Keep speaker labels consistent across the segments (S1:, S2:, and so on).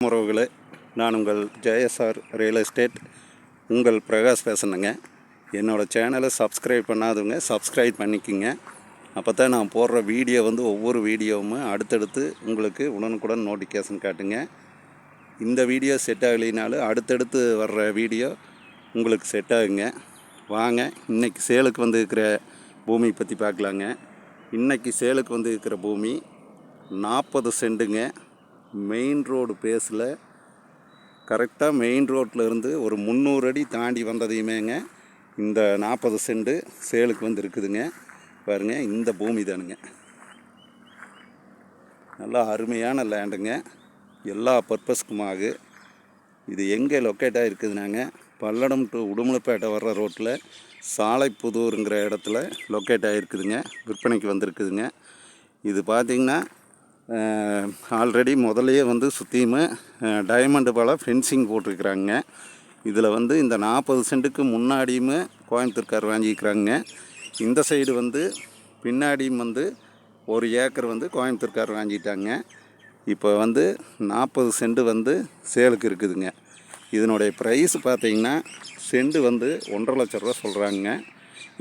S1: உறவுகளே, நான் உங்கள் ஜேஎஸ்ஆர் ரியல் எஸ்டேட் உங்கள் பிரகாஷ் பேசுனேங்க. என்னோடய சேனலை சப்ஸ்கிரைப் பண்ணாதவங்க சப்ஸ்கிரைப் பண்ணிக்கோங்க. அப்போ தான் நான் போடுற வீடியோ ஒவ்வொரு வீடியோவும் அடுத்தடுத்து உங்களுக்கு உடனுக்குடன் நோட்டிஃபிகேஷன் காட்டுங்க. இந்த வீடியோ செட் ஆகலைனாலும் அடுத்தடுத்து வர்ற வீடியோ உங்களுக்கு செட் ஆகுங்க. வாங்க, இன்றைக்கி சேலுக்கு இருக்கிற பூமி பற்றி பார்க்கலாங்க. இன்றைக்கி சேலுக்கு இருக்கிற பூமி 40 சென்ட்டுங்க. மெயின் ரோடு பேஸில் கரெக்டாக மெயின் ரோட்டில் இருந்து ஒரு 300 அடி தாண்டி வந்ததையுமேங்க இந்த 40 சென்ட்டு சேலுக்கு இருக்குதுங்க. பாருங்க, இந்த பூமி தானுங்க. நல்லா அருமையான லேண்டுங்க. எல்லா பர்பஸ்க்குமாகு. இது எங்கே லொக்கேட் ஆகிருக்குதுனாங்க, பல்லடம் டு உடுமலைப்பேட்டை வர்ற ரோட்டில் சாலைப்புதூருங்கிற இடத்துல லொக்கேட் ஆகிருக்குதுங்க. விற்பனைக்கு வந்திருக்குதுங்க. இது பார்த்திங்கன்னா ஆல்ரெடி முதலையே சுற்றியுமே டைமண்டு போல் ஃபென்சிங் போட்டிருக்கிறாங்க. இதில் இந்த 40 சென்ட்டுக்கு முன்னாடியுமே கோயம்புத்தூர்கார் வாங்கிக்கிறாங்க. இந்த சைடு பின்னாடியும் 1 ஏக்கர் கோயம்புத்தூர்கார் வாங்கிட்டாங்க. இப்போ 40 சென்ட்டு சேலுக்கு இருக்குதுங்க. இதனுடைய ப்ரைஸ் பார்த்திங்கன்னா சென்ட்டு 1,50,000 லட்ச ரூபா சொல்கிறாங்க.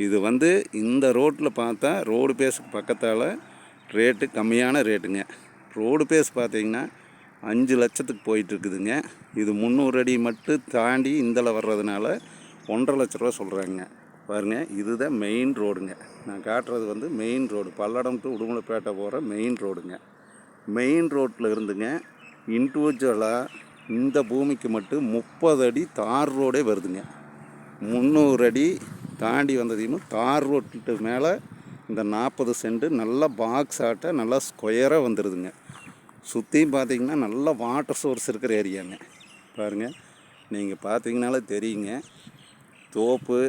S1: இது இந்த ரோட்டில் பார்த்தா ரோடு பேஸுக்கு பக்கத்தால் ரேட்டு கம்மியான ரேட்டுங்க. ரோடு பேஸ் பார்த்திங்கன்னா 5 லட்சத்துக்கு போயிட்டுருக்குதுங்க. இது 300 அடி மட்டும் தாண்டி இதில் வர்றதுனால 1,50,000 லட்ச ரூபா சொல்கிறாங்க. பாருங்கள், இதுதான் மெயின் ரோடுங்க. நான் காட்டுறது main road, Palladam to Udumalaipettai போகிற மெயின் ரோடுங்க. மெயின் ரோட்டில் இருந்துங்க இண்டிவிஜுவலாக இந்த பூமிக்கு மட்டும் 30 அடி தார் ரோடே வருதுங்க. 300 அடி தாண்டி வந்ததையும் தார் ரோட்டு மேலே இந்த 40 சென்ட்டு நல்லா பாக்ஸ் ஆட்ட நல்லா ஸ்கொயராக வந்துடுதுங்க. சுற்றியும் பார்த்திங்கன்னா நல்லா வாட்டர் சோர்ஸ் இருக்கிற ஏரியாங்க. பாருங்கள், நீங்கள் பார்த்திங்கனாலே தெரியுங்க. தோப்பு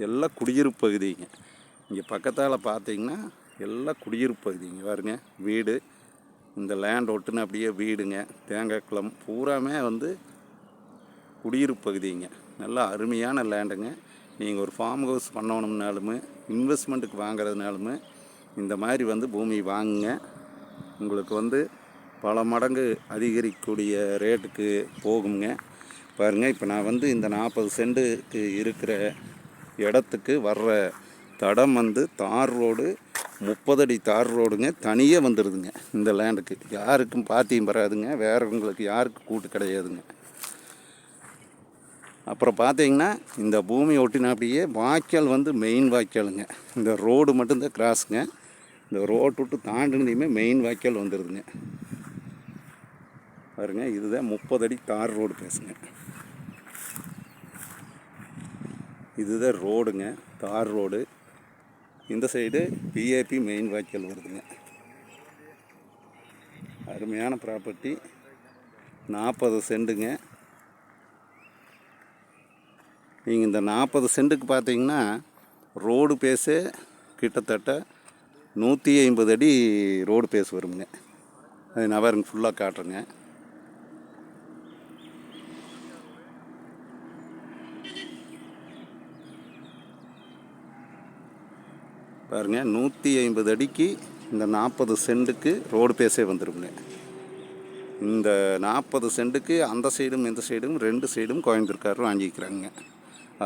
S1: எல்லாம் குடியிருப்பு பகுதிங்க. இங்கே பக்கத்தால் பார்த்திங்கன்னா எல்லாம் குடியிருப்பு பகுதிங்க. பாருங்க, வீடு, இந்த லேண்ட் ஒட்டுன்னு அப்படியே வீடுங்க, தேங்காய் குளம் பூராமே குடியிருப்பு பகுதிங்க. நல்லா அருமையான லேண்டுங்க. நீங்கள் ஒரு ஃபார்ம் ஹவுஸ் பண்ணணும்னாலுமே இன்வெஸ்ட்மெண்ட்டுக்கு வாங்குறதுனாலுமே இந்த மாதிரி பூமி வாங்குங்க. உங்களுக்கு பல மடங்கு அதிகரிக்கக்கூடிய ரேட்டுக்கு போகுங்க. பாருங்கள், இப்போ நான் இந்த 40 சென்ட்டுக்கு இருக்கிற இடத்துக்கு வர்ற தடம் தார் ரோடு, 30 அடி தார் ரோடுங்க. தனியே வந்துடுதுங்க இந்த லேண்டுக்கு. யாருக்கும் பாத்தியும் வராதுங்க. வேறவங்களுக்கு யாருக்கும் கூட்டு கிடையாதுங்க. அப்புறம் பார்த்திங்கன்னா இந்த பூமி ஒட்டின அப்படியே வாய்க்கால் மெயின் வாய்க்காலுங்க. இந்த ரோடு மட்டும்தான் கிராஸுங்க. இந்த ரோடு விட்டு தாண்டினதையுமே மெயின் வாய்க்கால் வந்துடுதுங்க. பாருங்க, இதுதான் 30 அடி தார் ரோடு பேசுங்க. இதுதான் ரோடுங்க, தார் ரோடு. இந்த சைடு பிஏபி மெயின் வாய்க்கால் வருதுங்க. அருமையான ப்ராப்பர்ட்டி, 40 சென்ட்டுங்க. நீங்கள் இந்த 40 சென்ட்டுக்கு பார்த்தீங்கன்னா ரோடு பேஸே கிட்டத்தட்ட 150 அடி ரோடு பேஸ் வருங்க. அது நவருங்க ஃபுல்லாக காட்டுறேங்க. பாருங்கள், 150 அடிக்கு இந்த 40 சென்ட்டுக்கு ரோடு பேஸே வந்துடுங்க. இந்த 40 சென்ட்டுக்கு அந்த சைடும் இந்த சைடும் 2 சைடும் கோயம்புத்தூர்காரர் வாங்கிக்கிறாங்க.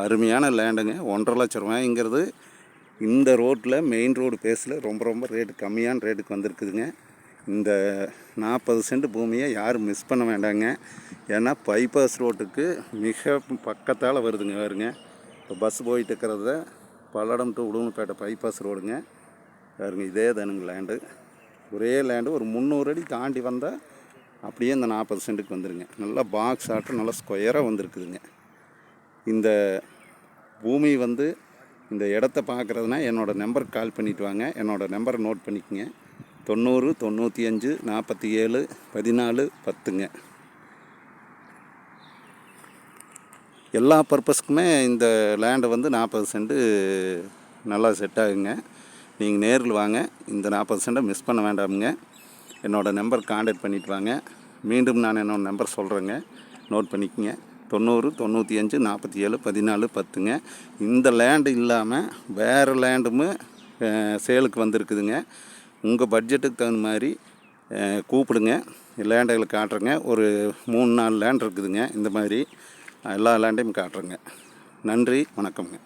S1: அருமையான லேண்டுங்க. 1,50,000 லட்ச ரூபாய்ங்கிறது இந்த ரோட்டில் மெயின் ரோடு பேஸில் ரொம்ப ரேட்டு கம்மியான ரேட்டுக்கு வந்திருக்குதுங்க. இந்த 40 சென்ட் பூமியை யாரும் மிஸ் பண்ண வேண்டாங்க. ஏன்னா பைபாஸ் ரோட்டுக்கு மிக பக்கத்தால் வருதுங்க. பாருங்க, இப்போ பஸ் போயிட்டு இருக்கிறத பல்லடம் டு உடுமலைப்பேட்டை பைபாஸ் ரோடுங்க. பாருங்க, இதே தானுங்க லேண்டு. ஒரே லேண்டு ஒரு 300 அடி தாண்டி வந்தால் அப்படியே இந்த 40 சென்ட்டுக்கு வந்துடுங்க. நல்லா பாக்ஸ் ஆட்டம் நல்லா ஸ்கொயராக வந்துருக்குதுங்க. இந்த பூமி இந்த இடத்த பார்க்குறதுனா என்னோடய நம்பருக்கு கால் பண்ணிவிட்டு வாங்க. என்னோடய நம்பரை நோட் பண்ணிக்கோங்க. 90 95 47 14 10ங்க. எல்லா பர்பஸ்க்குமே இந்த லேண்டை 40 சென்ட்டு நல்லா செட் ஆகுங்க. நீங்கள் நேரில் வாங்க, இந்த 40 சென்ட்டை மிஸ் பண்ண வேண்டாமுங்க. என்னோடய நம்பர் கான்டாக்ட் பண்ணிவிட்டு வாங்க. மீண்டும் நான் என்னோடய நம்பர் சொல்கிறேங்க, நோட் பண்ணிக்கோங்க. 90 95 47 14 10ங்க. இந்த லேண்டு இல்லாமல் வேறு லேண்டுமே சேலுக்கு வந்திருக்குதுங்க. உங்கள் பட்ஜெட்டுக்கு தகுந்த மாதிரி கூப்பிடுங்க, லேண்டுகளை காட்டுறேங்க. ஒரு 3-4 லேண்ட் இருக்குதுங்க. இந்த மாதிரி எல்லா லேண்டையும் காட்டுறேங்க. நன்றி, வணக்கம்ங்க.